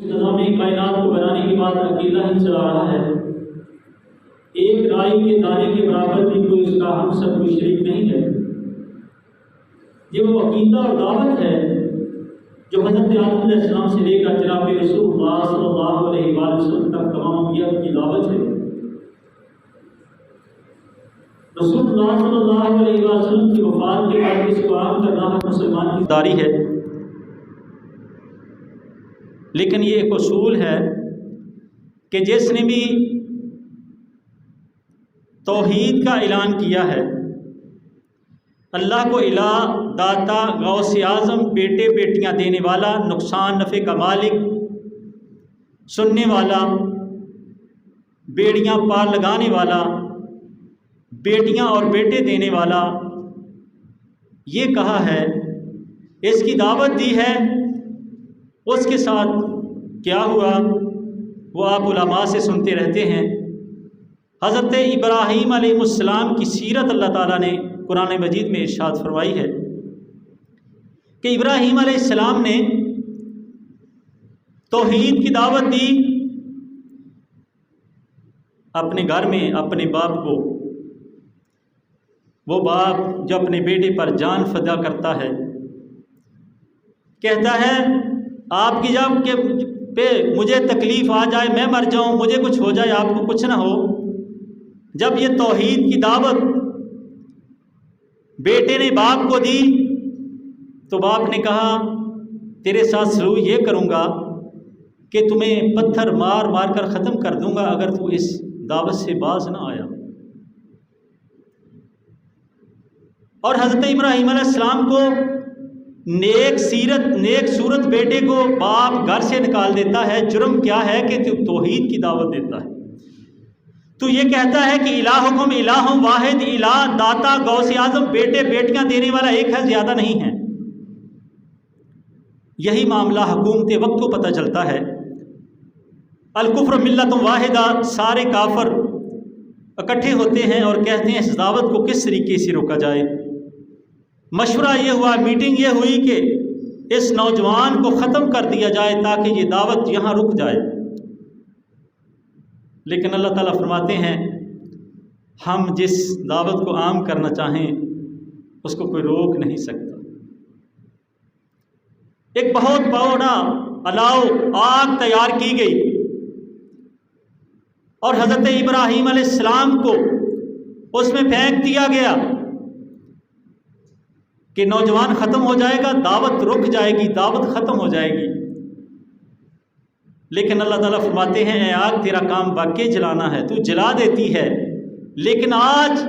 نظام کائنات کو بنانے کی بات اکیلا ہی چلا رہا ہے، ایک رائی کے دانے کے برابر بھی کوئی اس کا ہم سب کوئی شریک نہیں ہے۔ یہ وہ عقیدہ اور دعوت ہے جو حضرت آدم علیہ السلام سے لے کر جناب رسول اللہ صلی اللہ علیہ وآلہ وسلم تک تمام انبیاء کی دعوت ہے۔ رسول اللہ صلی اللہ علیہ وآلہ وسلم کی وفات کے بعد اس کو عام کرنا ہر مسلمان کی داری ہے، لیکن یہ ایک اصول ہے کہ جس نے بھی توحید کا اعلان کیا ہے، اللہ کو الہ، داتا، غوث اعظم، بیٹے بیٹیاں دینے والا، نقصان نفع کا مالک، سننے والا، بیڑیاں پار لگانے والا، بیٹیاں اور بیٹے دینے والا، یہ کہا ہے، اس کی دعوت دی ہے۔ اس کے ساتھ کیا ہوا وہ آپ علماء سے سنتے رہتے ہیں۔ حضرت ابراہیم علیہ السلام کی سیرت اللہ تعالیٰ نے قرآن مجید میں ارشاد فرمائی ہے کہ ابراہیم علیہ السلام نے توحید کی دعوت دی اپنے گھر میں اپنے باپ کو۔ وہ باپ جو اپنے بیٹے پر جان فدا کرتا ہے، کہتا ہے آپ کی جب کہ پہ مجھے تکلیف آ جائے، میں مر جاؤں، مجھے کچھ ہو جائے، آپ کو کچھ نہ ہو۔ جب یہ توحید کی دعوت بیٹے نے باپ کو دی تو باپ نے کہا تیرے ساتھ سلوک یہ کروں گا کہ تمہیں پتھر مار مار کر ختم کر دوں گا اگر تو اس دعوت سے باز نہ آیا۔ اور حضرت ابراہیم علیہ السلام کو نیک صورت بیٹے کو باپ گھر سے نکال دیتا ہے۔ جرم کیا ہے کہ تو توحید کی دعوت دیتا ہے، تو یہ کہتا ہے کہ الہکم الہ واحد، الہ، داتا، غوث اعظم، بیٹے بیٹیاں دینے والا ایک ہے، زیادہ نہیں ہے۔ یہی معاملہ حکومت وقت کو پتہ چلتا ہے۔ الکفر ملت واحدہ، سارے کافر اکٹھے ہوتے ہیں اور کہتے ہیں اس دعوت کو کس طریقے سے روکا جائے۔ مشورہ یہ ہوا، میٹنگ یہ ہوئی کہ اس نوجوان کو ختم کر دیا جائے تاکہ یہ دعوت یہاں رک جائے۔ لیکن اللہ تعالیٰ فرماتے ہیں ہم جس دعوت کو عام کرنا چاہیں اس کو کوئی روک نہیں سکتا۔ ایک بہت بڑا الاؤ، آگ تیار کی گئی اور حضرت ابراہیم علیہ السلام کو اس میں پھینک دیا گیا کہ نوجوان ختم ہو جائے گا، دعوت رک جائے گی، دعوت ختم ہو جائے گی۔ لیکن اللہ تعالیٰ فرماتے ہیں اے آگ تیرا کام واقعی جلانا ہے، تو جلا دیتی ہے، لیکن آج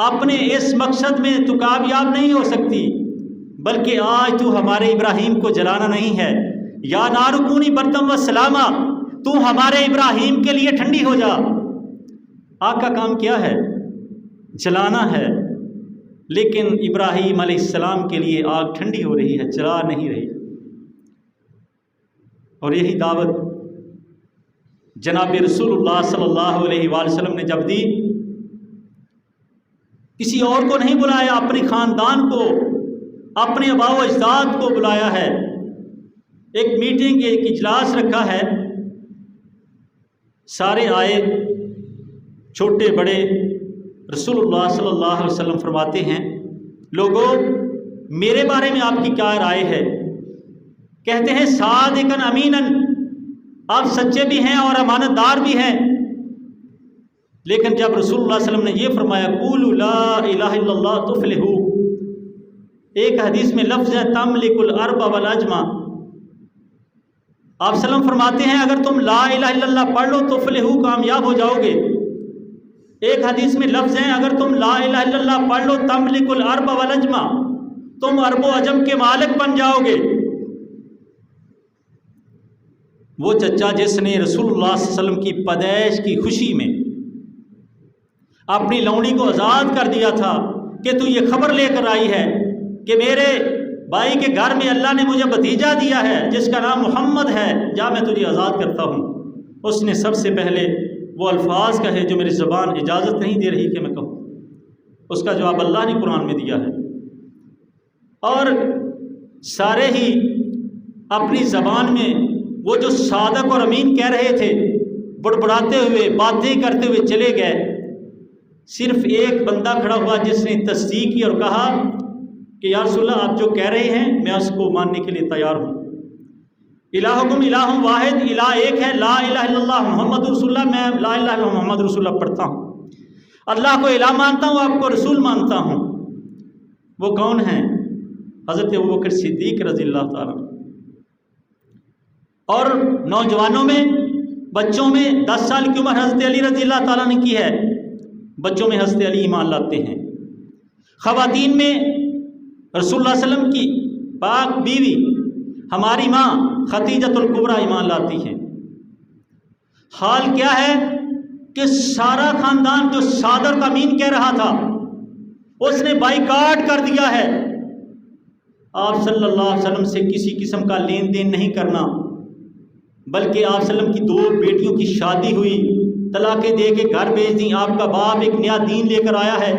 اپنے اس مقصد میں تو کامیاب نہیں ہو سکتی، بلکہ آج تو ہمارے ابراہیم کو جلانا نہیں ہے۔ یا نار کونی بردم و سلامہ، تو ہمارے ابراہیم کے لیے ٹھنڈی ہو جا۔ آگ کا کام کیا ہے؟ جلانا ہے، لیکن ابراہیم علیہ السلام کے لیے آگ ٹھنڈی ہو رہی ہے، جلا نہیں رہی۔ اور یہی دعوت جناب رسول اللہ صلی اللہ علیہ وآلہ وسلم نے جب دی، کسی اور کو نہیں بلایا، اپنے خاندان کو، اپنے آباء و اجداد کو بلایا ہے۔ ایک میٹنگ، ایک اجلاس رکھا ہے، سارے آئے، چھوٹے بڑے۔ رسول اللہ صلی اللہ علیہ وسلم فرماتے ہیں لوگوں میرے بارے میں آپ کی کیا رائے ہے؟ کہتے ہیں صادقاً امیناً، آپ سچے بھی ہیں اور امانت دار بھی ہیں۔ لیکن جب رسول اللہ صلی اللہ علیہ وسلم نے یہ فرمایا قولوا لا الہ الا اللہ تفلحوا، ایک حدیث میں لفظ ہے تملک الارض والاجمع، آپ صلی اللہ علیہ وسلم فرماتے ہیں اگر تم لا الہ الا اللہ پڑھ لو تفلحوا، کامیاب ہو جاؤ گے۔ ایک حدیث میں لفظ ہیں اگر تم لا الہ الا اللہ پڑھ لو تملک الارض والاجمع، تم عرب و عجم کے مالک بن جاؤ گے۔ وہ چچا جس نے رسول اللہ صلی اللہ علیہ وسلم کی پیدائش کی خوشی میں اپنی لونڈی کو آزاد کر دیا تھا کہ تو یہ خبر لے کر آئی ہے کہ میرے بھائی کے گھر میں اللہ نے مجھے بھتیجا دیا ہے جس کا نام محمد ہے، جا میں تجھے آزاد کرتا ہوں، اس نے سب سے پہلے وہ الفاظ کہے جو میری زبان اجازت نہیں دے رہی کہ میں کہوں۔ اس کا جواب اللہ نے قرآن میں دیا ہے، اور سارے ہی اپنی زبان میں وہ جو صادق اور امین کہہ رہے تھے بڑبڑاتے ہوئے باتیں کرتے ہوئے چلے گئے، صرف ایک بندہ کھڑا ہوا جس نے تصدیق کی اور کہا کہ یا رسول اللہ آپ جو کہہ رہے ہیں میں اس کو ماننے کے لیے تیار ہوں، الہکم الہ واحد، الہ ایک ہے، لا الہ الا اللہ محمد رسول اللہ، میں لا الہ الا اللہ محمد رسول اللہ پڑھتا ہوں، اللہ کو الہ مانتا ہوں، آپ کو رسول مانتا ہوں۔ وہ کون ہیں؟ حضرت ابوبکر صدیق رضی اللہ تعالیٰ۔ اور نوجوانوں میں، بچوں میں 10 سال کی عمر حضرت علی رضی اللہ تعالیٰ نے کی ہے، بچوں میں حضرت علی ایمان لاتے ہیں۔ خواتین میں رسول اللہ صلی اللہ علیہ وسلم کی پاک بیوی ہماری ماں خدیجۃ الکبریٰ ایمان لاتی ہیں۔ حال کیا ہے کہ سارا خاندان جو صادق امین کہہ رہا تھا اس نے بائیکاٹ کر دیا ہے، آپ صلی اللہ علیہ وسلم سے کسی قسم کا لین دین نہیں کرنا، بلکہ آپ صلی اللہ علیہ وسلم کی 2 بیٹیوں کی شادی ہوئی، طلاقیں دے کے گھر بھیج دیں، آپ کا باپ ایک نیا دین لے کر آیا ہے،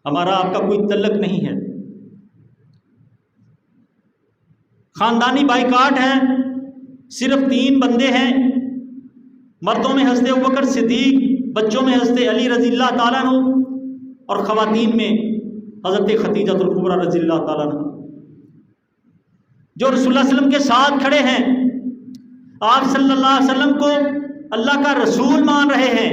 ہمارا آپ کا کوئی تعلق نہیں ہے۔ خاندانی بائیکاٹ ہے، صرف 3 بندے ہیں، مردوں میں حضرت ابوبکر صدیق، بچوں میں حضرت علی رضی اللہ تعالیٰ عنہ، اور خواتین میں حضرت خدیجۃ الکبریٰ رضی اللہ تعالیٰ عنہ، جو رسول اللہ صلی اللہ علیہ وسلم کے ساتھ کھڑے ہیں، آپ صلی اللہ علیہ وسلم کو اللہ کا رسول مان رہے ہیں۔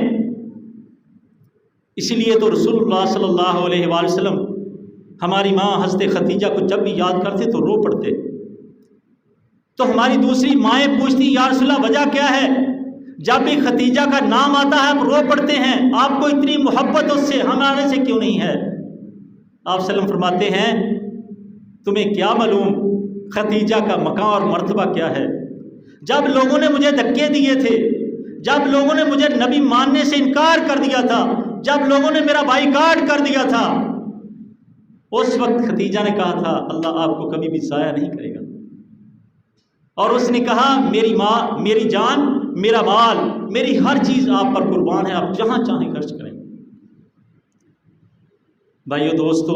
اسی لیے تو رسول اللہ صلی اللہ علیہ وآلہ وسلم ہماری ماں حضرت خدیجہ کو جب بھی یاد کرتے تو رو پڑتے، تو ہماری دوسری مائیں پوچھتی یا رسول اللہ وجہ کیا ہے؟ جب بھی خدیجہ کا نام آتا ہے آپ رو پڑتے ہیں، آپ کو اتنی محبت اس سے ہمارے سے کیوں نہیں ہے؟ آپ صلی اللہ علیہ وسلم فرماتے ہیں تمہیں کیا معلوم خدیجہ کا مقام اور مرتبہ کیا ہے؟ جب لوگوں نے مجھے دھکے دیے تھے، جب لوگوں نے مجھے نبی ماننے سے انکار کر دیا تھا، جب لوگوں نے میرا بائیکاٹ کر دیا تھا، اس وقت خدیجہ نے کہا تھا اللہ آپ کو کبھی بھی ضائع نہیں کرے گا، اور اس نے کہا میری ماں، میری جان، میرا مال، میری ہر چیز آپ پر قربان ہے، آپ جہاں چاہیں خرچ کریں۔ بھائیو دوستو،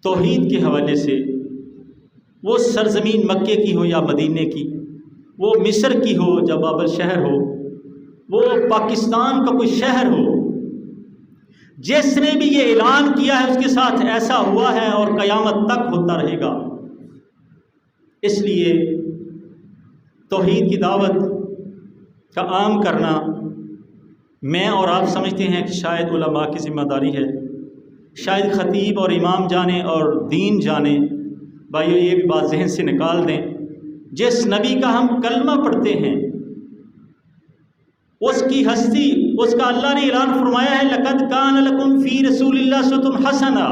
توحید کے حوالے سے وہ سرزمین مکے کی ہو یا مدینے کی، وہ مصر کی ہو یا بابل شہر ہو، وہ پاکستان کا کوئی شہر ہو، جس نے بھی یہ اعلان کیا ہے اس کے ساتھ ایسا ہوا ہے اور قیامت تک ہوتا رہے گا۔ اس لیے توحید کی دعوت کا عام کرنا میں اور آپ سمجھتے ہیں کہ شاید علماء کی ذمہ داری ہے، شاید خطیب اور امام جانے اور دین جانے۔ بھائیو یہ بھی بات ذہن سے نکال دیں، جس نبی کا ہم کلمہ پڑھتے ہیں اس کی ہستی، اس کا اللہ نے اعلان فرمایا ہے لَقَدْ كَانَ لَكُمْ فِي رَسُولِ اللَّهِ أُسْوَةٌ حَسَنَةٌ،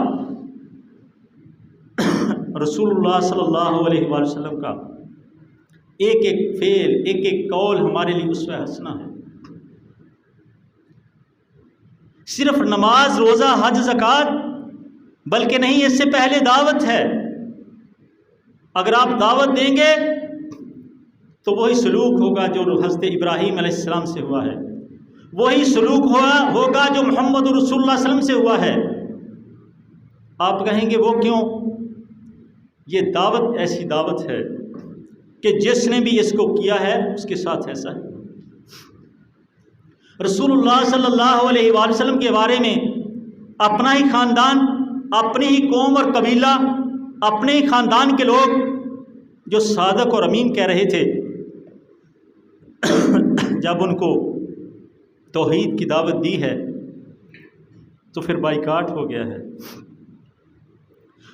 رسول اللہ صلی اللہ علیہ وآلہ وسلم کا ایک ایک فعل، ایک ایک قول ہمارے لیے اسوہ حسنہ ہے۔ صرف نماز، روزہ، حج، زکوٰۃ بلکہ نہیں، اس سے پہلے دعوت ہے۔ اگر آپ دعوت دیں گے تو وہی سلوک ہوگا جو حضرت ابراہیم علیہ السلام سے ہوا ہے، وہی سلوک ہوگا جو محمد رسول اللہ صلی اللہ علیہ وسلم سے ہوا ہے۔ آپ کہیں گے وہ کیوں؟ یہ دعوت ایسی دعوت ہے کہ جس نے بھی اس کو کیا ہے اس کے ساتھ ایسا ہے۔ رسول اللہ صلی اللہ علیہ وآلہ وسلم کے بارے میں اپنا ہی خاندان، اپنی ہی قوم اور قبیلہ، اپنے ہی خاندان کے لوگ جو صادق اور امین کہہ رہے تھے، جب ان کو توحید کی دعوت دی ہے تو پھر بائیکاٹ ہو گیا ہے۔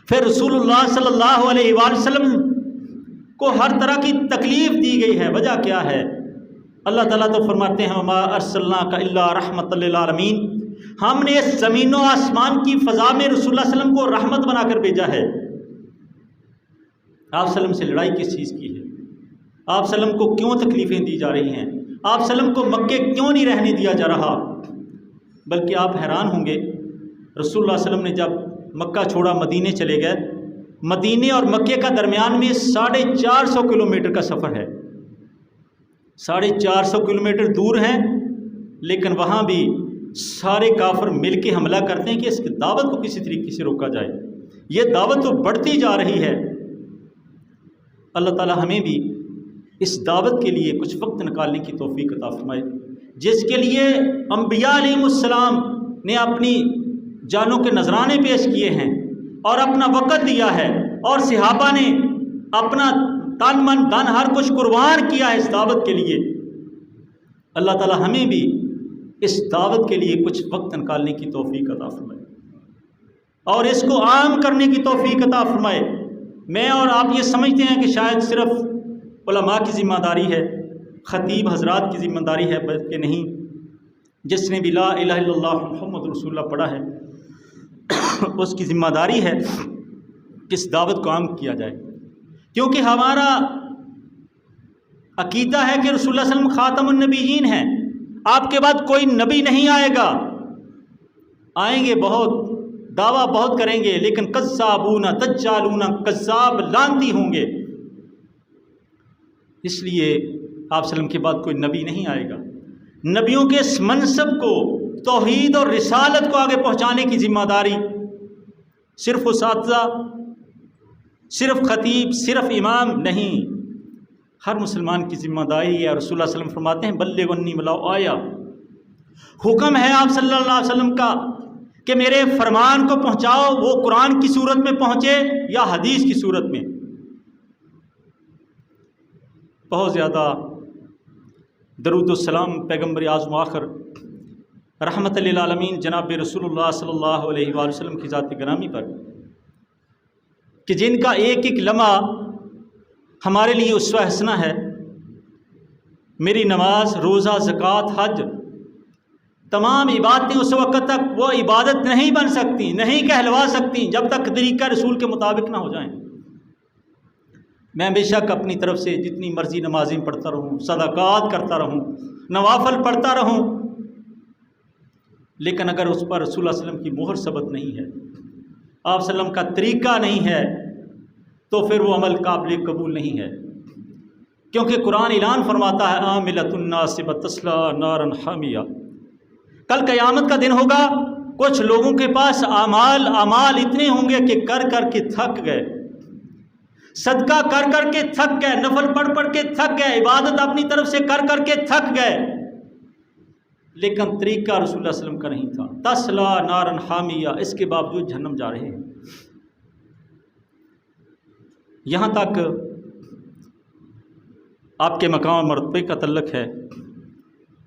پھر رسول اللہ صلی اللہ علیہ وآلہ وسلم کو ہر طرح کی تکلیف دی گئی ہے۔ وجہ کیا ہے؟ اللہ تعالیٰ تو فرماتے ہیں وَمَا أَرْسَلْنَاكَ إِلَّا رَحْمَةً لِّلْعَالَمِينَ، ہم نے اس زمین و آسمان کی فضا میں رسول اللہ صلی اللہ علیہ وسلم کو رحمت بنا کر بھیجا ہے۔ آپ صلی اللہ علیہ وسلم سے لڑائی کس چیز کی ہے؟ آپ صلی اللہ علیہ وسلم کو کیوں تکلیفیں دی جا رہی ہیں؟ آپ صلی اللہ علیہ وسلم کو مکے کیوں نہیں رہنے دیا جا رہا؟ بلکہ آپ حیران ہوں گے، رسول اللہ صلی اللہ علیہ وسلم نے جب مکہ چھوڑا مدینے چلے گئے، مدینے اور مکے کا درمیان میں 450 کلومیٹر کا سفر ہے، 450 کلومیٹر دور ہیں، لیکن وہاں بھی سارے کافر مل کے حملہ کرتے ہیں کہ اس کی دعوت کو کسی طریقے سے روکا جائے۔ یہ دعوت تو بڑھتی جا رہی ہے۔ اللہ تعالی ہمیں بھی اس دعوت کے لیے کچھ وقت نکالنے کی توفیق عطا فرمائے، جس کے لیے انبیاء علیہ السلام نے اپنی جانوں کے نذرانے پیش کیے ہیں اور اپنا وقت دیا ہے، اور صحابہ نے اپنا تن من دھن ہر کچھ قربان کیا ہے اس دعوت کے لیے۔ اللہ تعالی ہمیں بھی اس دعوت کے لیے کچھ وقت نکالنے کی توفیق عطا فرمائے اور اس کو عام کرنے کی توفیق عطا فرمائے۔ میں اور آپ یہ سمجھتے ہیں کہ شاید صرف علماء کی ذمہ داری ہے، خطیب حضرات کی ذمہ داری ہے، بلکہ نہیں، جس نے بھی لا الہ الا اللہ محمد رسول اللہ پڑھا ہے اس کی ذمہ داری ہے کہ اس دعوت کو عام کیا جائے، کیونکہ ہمارا عقیدہ ہے کہ رسول اللہ صلی اللہ علیہ وسلم خاتم النبیین ہیں، آپ کے بعد کوئی نبی نہیں آئے گا، آئیں گے بہت، دعویٰ بہت کریں گے، لیکن کذابون دجالون کذاب لعنتی ہوں گے، اس لیے آپ وسلم کے بعد کوئی نبی نہیں آئے گا۔ نبیوں کے اس منصب کو، توحید اور رسالت کو آگے پہنچانے کی ذمہ داری صرف اساتذہ، صرف خطیب، صرف امام نہیں، ہر مسلمان کی ذمہ داری ہے۔ رسول اللہ صلی اللہ علیہ وسلم فرماتے ہیں بلغ عنی ولو آیا، حکم ہے آپ صلی اللہ علیہ وسلم کا کہ میرے فرمان کو پہنچاؤ، وہ قرآن کی صورت میں پہنچے یا حدیث کی صورت میں۔ بہت زیادہ درود السلام پیغمبر اعظم آخر رحمت للعالمین جناب رسول اللہ صلی اللہ علیہ وآلہ وسلم کی ذات گرامی پر، کہ جن کا ایک ایک لمحہ ہمارے لیے اسوہ حسنہ ہے۔ میری نماز، روزہ، زکوٰۃ، حج، تمام عبادتیں اس وقت تک وہ عبادت نہیں بن سکتی، نہیں کہلوا سکتی جب تک طریقہ رسول کے مطابق نہ ہو جائیں۔ میں بے شک اپنی طرف سے جتنی مرضی نمازیں پڑھتا رہوں، صدقات کرتا رہوں، نوافل پڑھتا رہوں، لیکن اگر اس پر رسول اللہ علیہ وسلم کی مہر ثبت نہیں ہے، آپ صلی اللہ علیہ وسلم کا طریقہ نہیں ہے، تو پھر وہ عمل قابل قبول نہیں ہے، کیونکہ قرآن اعلان فرماتا ہے عاملۃ ناصبۃ تصلیٰ نارا حامیہ۔ کل قیامت کا دن ہوگا، کچھ لوگوں کے پاس اعمال اتنے ہوں گے کہ کر کر کے تھک گئے، صدقہ کر کر کے تھک گئے، نفل پڑھ پڑھ کے تھک گئے، عبادت اپنی طرف سے کر کر کے تھک گئے، لیکن طریقہ رسول اللہ صلی اللہ علیہ وسلم کا نہیں تھا۔ تصلیٰ نارا حامیہ، اس کے باوجود جہنم جا رہے ہیں۔ یہاں تک آپ کے مقام اور مرتبے کا تعلق ہے۔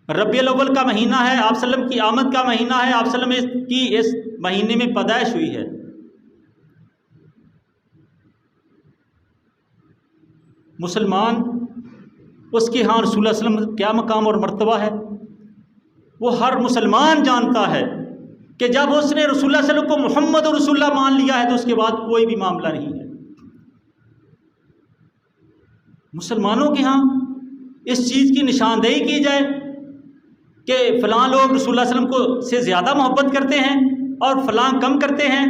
ربیع الاول کا مہینہ ہے، آپ صلی اللہ علیہ وسلم کی آمد کا مہینہ ہے، آپ صلی اللہ علیہ وسلم کی اس مہینے میں پیدائش ہوئی ہے۔ مسلمان، اس کے ہاں رسول اللہ صلی اللہ علیہ وسلم کیا مقام اور مرتبہ ہے، وہ ہر مسلمان جانتا ہے کہ جب اس نے رسول اللہ صلی اللہ علیہ وسلم کو محمد رسول اللہ مان لیا ہے تو اس کے بعد کوئی بھی معاملہ نہیں ہے۔ مسلمانوں کے ہاں اس چیز کی نشاندہی کی جائے کہ فلاں لوگ رسول اللہ صلی اللہ علیہ وسلم کو سے زیادہ محبت کرتے ہیں اور فلاں کم کرتے ہیں،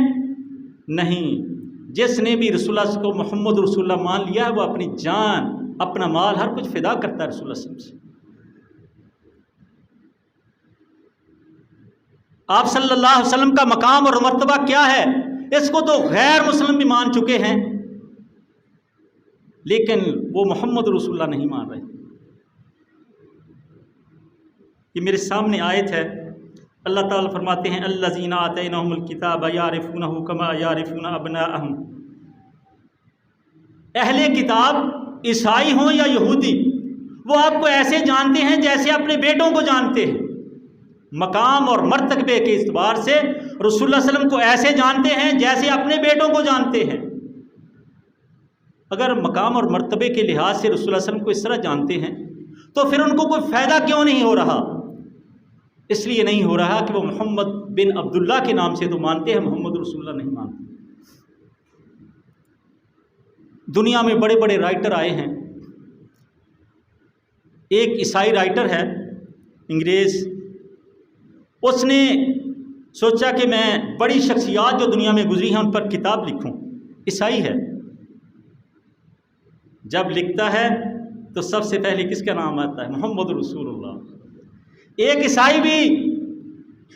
نہیں، جس نے بھی رسول اللہ کو محمد رسول اللہ مان لیا ہے وہ اپنی جان، اپنا مال، ہر کچھ فدا کرتا ہے رسول اللہ صلی اللہ علیہ وسلم سے۔ آپ صلی اللہ علیہ وسلم کا مقام اور مرتبہ کیا ہے، اس کو تو غیر مسلم بھی مان چکے ہیں، لیکن وہ محمد رسول اللہ نہیں مان رہے۔ یہ میرے سامنے آیت ہے، اللہ تعالیٰ فرماتے ہیں الذین آتیناہم الکتاب یعرفونہ کما یعرفون ابناءہم۔ اہل کتاب عیسائی ہوں یا یہودی، وہ آپ کو ایسے جانتے ہیں جیسے اپنے بیٹوں کو جانتے ہیں۔ مقام اور مرتبے کے اعتبار سے رسول اللہ صلی اللہ علیہ وسلم کو ایسے جانتے ہیں جیسے اپنے بیٹوں کو جانتے ہیں۔ اگر مقام اور مرتبے کے لحاظ سے رسول اللہ صلی اللہ علیہ وسلم کو اس طرح جانتے ہیں تو پھر ان کو کوئی فائدہ کیوں نہیں ہو رہا؟ اس لیے نہیں ہو رہا کہ وہ محمد بن عبداللہ کے نام سے تو مانتے ہیں، محمد رسول اللہ نہیں مانتے۔ دنیا میں بڑے بڑے رائٹر آئے ہیں، ایک عیسائی رائٹر ہے انگریز، اس نے سوچا کہ میں بڑی شخصیات جو دنیا میں گزری ہیں ان پر کتاب لکھوں، عیسائی ہے۔ جب لکھتا ہے تو سب سے پہلے کس کا نام آتا ہے؟ محمد رسول اللہ۔ ایک عیسائی بھی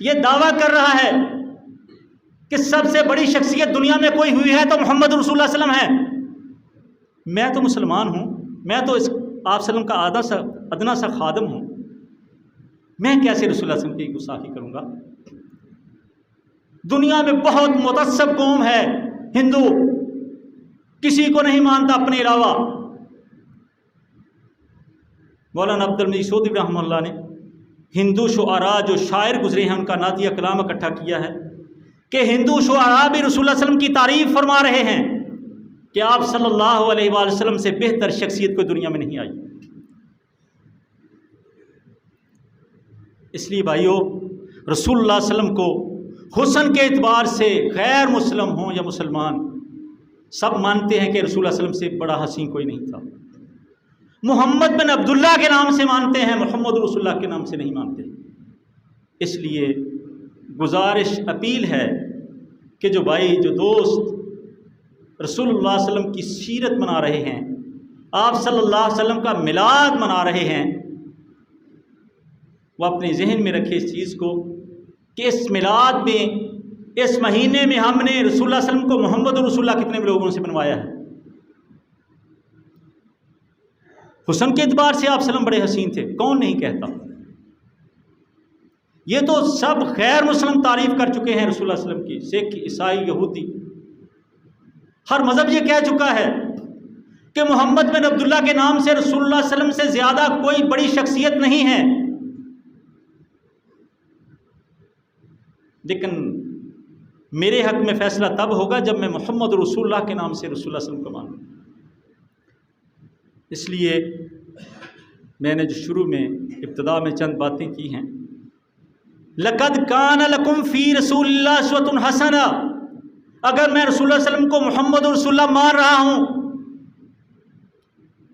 یہ دعویٰ کر رہا ہے کہ سب سے بڑی شخصیت دنیا میں کوئی ہوئی ہے تو محمد رسول اللہ صلی اللہ علیہ وسلم ہے۔ میں تو مسلمان ہوں، میں تو اس آپ صلی اللہ علیہ وسلم کا ادنا سا خادم ہوں، میں کیسے رسول اللہ صلی اللہ علیہ وسلم کی گستاخی کروں گا؟ دنیا میں بہت متعصب قوم ہے ہندو، کسی کو نہیں مانتا اپنے علاوہ۔ مولانا عبد المجید چودھری رحمہ اللہ نے ہندو شعراء جو شاعر گزرے ہیں ان کا نعتیہ کلام اکٹھا کیا ہے کہ ہندو شعراء بھی رسول اللہ صلی اللہ علیہ وسلم کی تعریف فرما رہے ہیں کہ آپ صلی اللہ علیہ وآلہ وسلم سے بہتر شخصیت کوئی دنیا میں نہیں آئی۔ اس لیے بھائیو، رسول اللہ صلی اللہ علیہ وسلم کو حسن کے اعتبار سے غیر مسلم ہوں یا مسلمان سب مانتے ہیں کہ رسول اللہ صلی اللہ علیہ وسلم سے بڑا حسین کوئی نہیں تھا۔ محمد بن عبداللہ کے نام سے مانتے ہیں، محمد رسول اللہ کے نام سے نہیں مانتے۔ اس لیے گزارش اپیل ہے کہ جو بھائی جو دوست رسول اللہ صلی اللہ علیہ وسلم کی سیرت منا رہے ہیں، آپ صلی اللہ علیہ وسلم کا میلاد منا رہے ہیں، وہ اپنے ذہن میں رکھے اس چیز کو کہ اس میلاد میں، اس مہینے میں ہم نے رسول اللہ صلی اللہ علیہ وسلم کو محمد رسول اللہ کتنے لوگوں سے بنوایا ہے۔ حسن کے اعتبار سے آپ صلی اللہ علیہ وسلم بڑے حسین تھے، کون نہیں کہتا؟ یہ تو سب غیر مسلم تعریف کر چکے ہیں رسول اللہ صلی اللہ علیہ وسلم کی، سکھ، عیسائی، یہودی، ہر مذہب یہ کہہ چکا ہے کہ محمد بن عبداللہ کے نام سے رسول اللہ صلی اللہ علیہ وسلم سے زیادہ کوئی بڑی شخصیت نہیں ہے۔ لیکن میرے حق میں فیصلہ تب ہوگا جب میں محمد رسول اللہ کے نام سے رسول اللہ صلی اللہ علیہ وسلم کو مانوں۔ اس لیے میں نے جو شروع میں ابتدا میں چند باتیں کی ہیں، لَقَدْ كَانَ لَكُمْ فِي رَسُولِ اللَّهِ أُسْوَةٌ حَسَنَةٌ، اگر میں رسول اللہ صلی اللہ علیہ وسلم کو محمد رسول اللہ مان رہا ہوں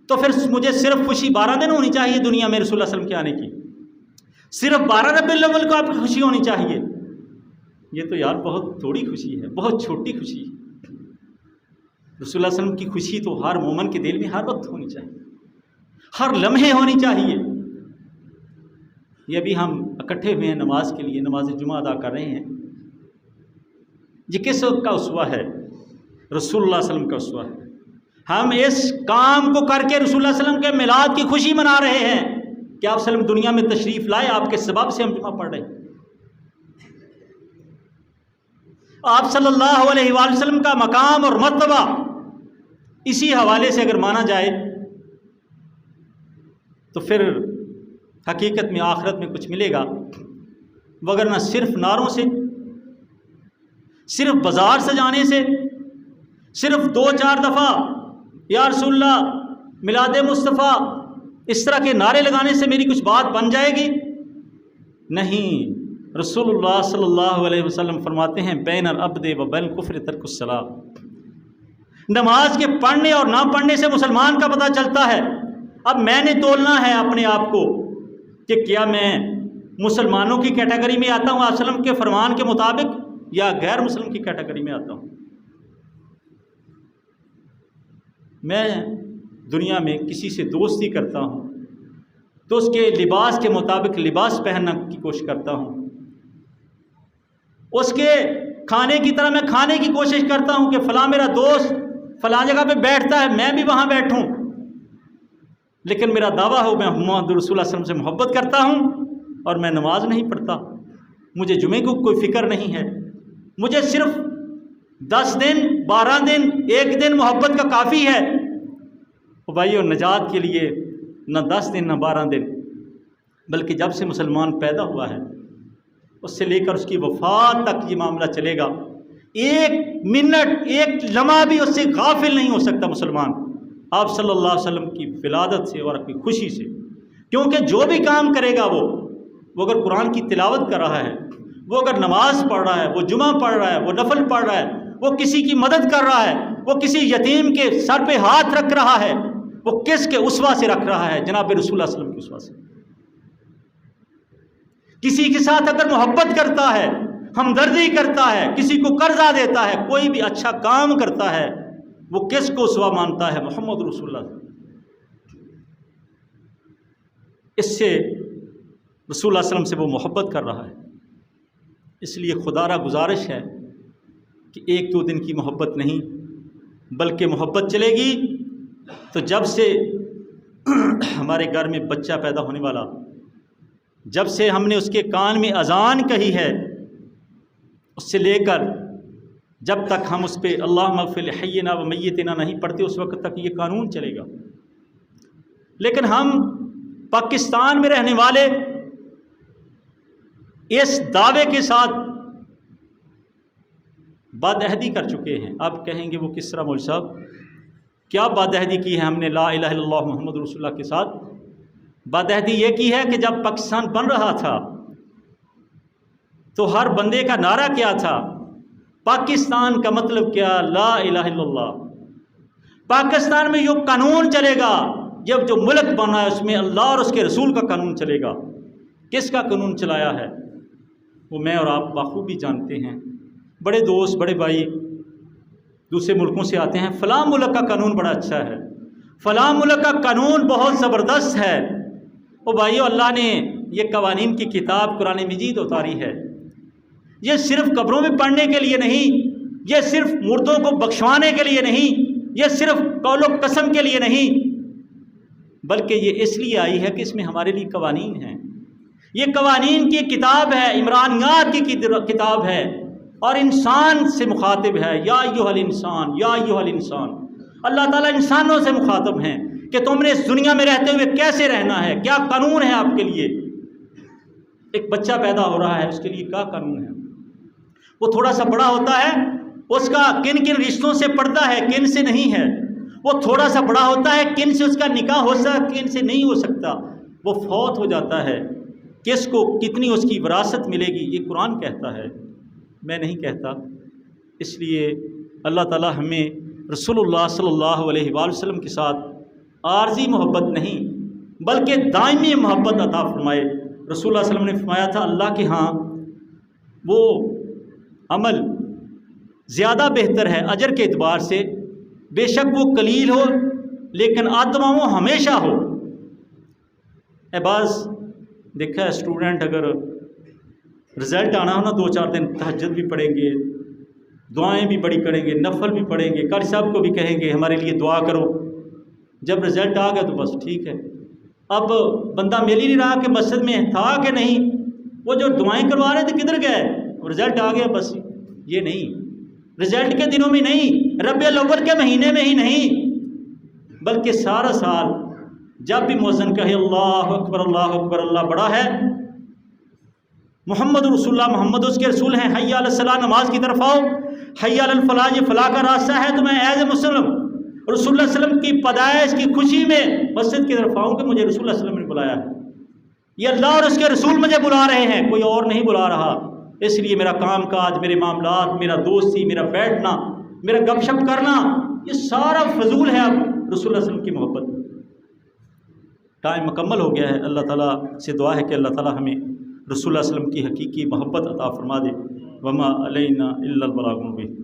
تو پھر مجھے صرف خوشی 12 دن ہونی چاہیے دنیا میں رسول اللہ صلی اللہ علیہ وسلم کے آنے کی، صرف 12 ربیع الاول کو آپ کی خوشی ہونی چاہیے؟ یہ تو یار بہت تھوڑی خوشی ہے، بہت چھوٹی خوشی ہے۔ رسول اللہ صلی اللہ علیہ وسلم کی خوشی تو ہر مومن کے دل میں ہر وقت ہونی چاہیے، ہر لمحے ہونی چاہیے۔ یہ ابھی ہم اکٹھے ہوئے ہیں نماز کے لیے، نماز جمعہ ادا کر رہے ہیں، یہ کس کا اسوہ ہے؟ رسول اللہ صلی اللہ علیہ وسلم کا اسوہ ہے۔ ہم اس کام کو کر کے رسول اللہ صلی اللہ علیہ وسلم کے میلاد کی خوشی منا رہے ہیں کہ آپ صلی اللہ علیہ وسلم دنیا میں تشریف لائے، آپ کے سبب سے ہم جمعہ پڑھ رہے ہیں۔ آپ صلی اللہ علیہ وآلہ وسلم کا مقام اور مرتبہ اسی حوالے سے اگر مانا جائے تو پھر حقیقت میں آخرت میں کچھ ملے گا، وگرنہ صرف نعروں سے، صرف بازار سجانے سے، صرف 2-4 دفعہ یا رسول اللہ، میلاد مصطفیٰ، اس طرح کے نعرے لگانے سے میری کچھ بات بن جائے گی؟ نہیں۔ رسول اللہ صلی اللہ علیہ وسلم فرماتے ہیں بین العبد و بین الکفر ترک الصلاۃ، نماز کے پڑھنے اور نہ پڑھنے سے مسلمان کا پتہ چلتا ہے۔ اب میں نے تولنا ہے اپنے آپ کو کہ کیا میں مسلمانوں کی کیٹیگری میں آتا ہوں آپ صلی اللہ علیہ وسلم کے فرمان کے مطابق، یا غیر مسلم کی کیٹیگری میں آتا ہوں؟ میں دنیا میں کسی سے دوستی کرتا ہوں تو اس کے لباس کے مطابق لباس پہننے کی کوشش کرتا ہوں، اس کے کھانے کی طرح میں کھانے کی کوشش کرتا ہوں کہ فلاں میرا دوست فلاں جگہ پہ بیٹھتا ہے میں بھی وہاں بیٹھوں، لیکن میرا دعویٰ ہو میں محمد رسول اللہ صلی اللہ علیہ وسلم سے محبت کرتا ہوں اور میں نماز نہیں پڑھتا، مجھے جمعے کو کوئی فکر نہیں ہے، مجھے صرف 10 دن 12 دن 1 دن محبت کا کافی ہے۔ بھائیو، نجات کے لیے نہ 10 دن نہ 12 دن، بلکہ جب سے مسلمان پیدا ہوا ہے اس سے لے کر اس کی وفات تک یہ معاملہ چلے گا۔ 1 منٹ 1 لمحہ بھی اس سے غافل نہیں ہو سکتا مسلمان آپ صلی اللہ علیہ وسلم کی ولادت سے اور اپنی خوشی سے، کیونکہ جو بھی کام کرے گا وہ اگر قرآن کی تلاوت کر رہا ہے، وہ اگر نماز پڑھ رہا ہے، وہ جمعہ پڑھ رہا ہے، وہ نفل پڑھ رہا ہے، وہ کسی کی مدد کر رہا ہے، وہ کسی یتیم کے سر پہ ہاتھ رکھ رہا ہے، وہ کس کے اسوہ سے رکھ رہا ہے؟ جناب رسول اللہ صلی اللہ علیہ وسلم کے اسوہ سے۔ کسی کے ساتھ اگر محبت کرتا ہے، ہمدردی کرتا ہے، کسی کو قرضہ دیتا ہے، کوئی بھی اچھا کام کرتا ہے، وہ کس کو اسوہ مانتا ہے؟ محمد رسول اللہ۔ اس سے رسول اللہ صلی اللہ علیہ وسلم سے وہ محبت کر رہا ہے۔ اس لیے خدا را گزارش ہے کہ 1-2 دن کی محبت نہیں، بلکہ محبت چلے گی تو جب سے ہمارے گھر میں بچہ پیدا ہونے والا، جب سے ہم نے اس کے کان میں اذان کہی ہے، اس سے لے کر جب تک ہم اس پہ اللہم اغفر لحینا و میتنا نہیں پڑھتے، اس وقت تک یہ قانون چلے گا۔ لیکن ہم پاکستان میں رہنے والے اس دعوے کے ساتھ بدعہدی کر چکے ہیں۔ آپ کہیں گے وہ کس طرح مولوی صاحب؟ کیا بدعہدی کی ہے ہم نے لا الہ الا اللہ محمد رسول اللہ کے ساتھ؟ بدعہدی یہ کی ہے کہ جب پاکستان بن رہا تھا تو ہر بندے کا نعرہ کیا تھا؟ پاکستان کا مطلب کیا؟ لا الہ الا اللہ۔ پاکستان میں جو قانون چلے گا، جب جو ملک بنا ہے اس میں اللہ اور اس کے رسول کا قانون چلے گا۔ کس کا قانون چلایا ہے وہ میں اور آپ بخوبی جانتے ہیں۔ بڑے دوست، بڑے بھائی دوسرے ملکوں سے آتے ہیں، فلاں ملک کا قانون بڑا اچھا ہے، فلاں ملک کا قانون بہت زبردست ہے۔ او بھائیو، اللہ نے یہ قوانین کی کتاب قرآن مجید اتاری ہے۔ یہ صرف قبروں میں پڑھنے کے لیے نہیں، یہ صرف مردوں کو بخشوانے کے لیے نہیں، یہ صرف قول و قسم کے لیے نہیں، بلکہ یہ اس لیے آئی ہے کہ اس میں ہمارے لیے قوانین ہیں۔ یہ قوانین کی کتاب ہے، عمرانیات کی کتاب ہے، اور انسان سے مخاطب ہے۔ یا ایھا الانسان، یا ایھا الانسان۔ اللہ تعالیٰ انسانوں سے مخاطب ہیں کہ تم نے اس دنیا میں رہتے ہوئے کیسے رہنا ہے، کیا قانون ہے آپ کے لیے۔ ایک بچہ پیدا ہو رہا ہے، اس کے لیے کیا قانون ہے؟ وہ تھوڑا سا بڑا ہوتا ہے، اس کا کن کن رشتوں سے پڑتا ہے، کن سے نہیں ہے۔ وہ تھوڑا سا بڑا ہوتا ہے، کن سے اس کا نکاح ہو سکتا، کن سے نہیں ہو سکتا۔ وہ فوت ہو جاتا ہے، کس کو کتنی اس کی وراثت ملے گی، یہ قرآن کہتا ہے، میں نہیں کہتا۔ اس لیے اللہ تعالیٰ ہمیں رسول اللہ صلی اللہ علیہ وآلہ وسلم کے ساتھ عارضی محبت نہیں بلکہ دائمی محبت عطا فرمائے۔ رسول اللہ صلی اللہ علیہ وسلم نے فرمایا تھا، اللہ کے ہاں وہ عمل زیادہ بہتر ہے اجر کے اعتبار سے، بے شک وہ قلیل ہو لیکن آتما وہ ہمیشہ ہو۔ بعض دیکھا ہے اسٹوڈنٹ اگر رزلٹ آنا ہو نا، 2-4 دن تہجد بھی پڑھیں گے، دعائیں بھی بڑی کریں گے، نفل بھی پڑھیں گے، قاری صاحب کو بھی کہیں گے ہمارے لیے دعا کرو۔ جب رزلٹ آ گیا تو بس ٹھیک ہے، اب بندہ مل ہی نہیں رہا کہ مسجد میں تھا کہ نہیں، وہ جو دعائیں کروا رہے تھے کدھر گئے؟ رزلٹ آ گیا بس۔ یہ نہیں، رزلٹ کے دنوں میں نہیں، ربیع الاول کے مہینے میں ہی نہیں، بلکہ سارا سال جب بھی مؤذن کہے اللہ اکبر اللہ اکبر، اللہ بڑا ہے، محمد رسول اللہ، محمد اس کے رسول ہیں، حی علی الصلاۃ، نماز کی طرف آؤ، حی علی الفلاح، یہ فلاح کا راستہ ہے، تو میں ایز اے مسلم رسول اللہ صلی اللہ علیہ وسلم کی پیدائش کی خوشی میں مسجد کی طرف آؤں کہ مجھے رسول اللہ صلی اللہ علیہ وسلم نے بلایا ہے، یہ اللہ اور اس کے رسول مجھے بلا رہے ہیں، کوئی اور نہیں بلا رہا۔ اس لیے میرا کام کاج، میرے معاملات، میرا دوستی، میرا بیٹھنا، میرا گپ شپ کرنا، یہ سارا فضول ہے اب رسول اللہ صلی اللہ علیہ وسلم کی محبت۔ ٹائم مکمل ہو گیا ہے، اللہ تعالیٰ سے دعا ہے کہ اللہ تعالیٰ ہمیں رسول اللہ صلی اللہ علیہ وسلم کی حقیقی محبت عطا فرما دے۔ وما علینا الا البلاغ المبین۔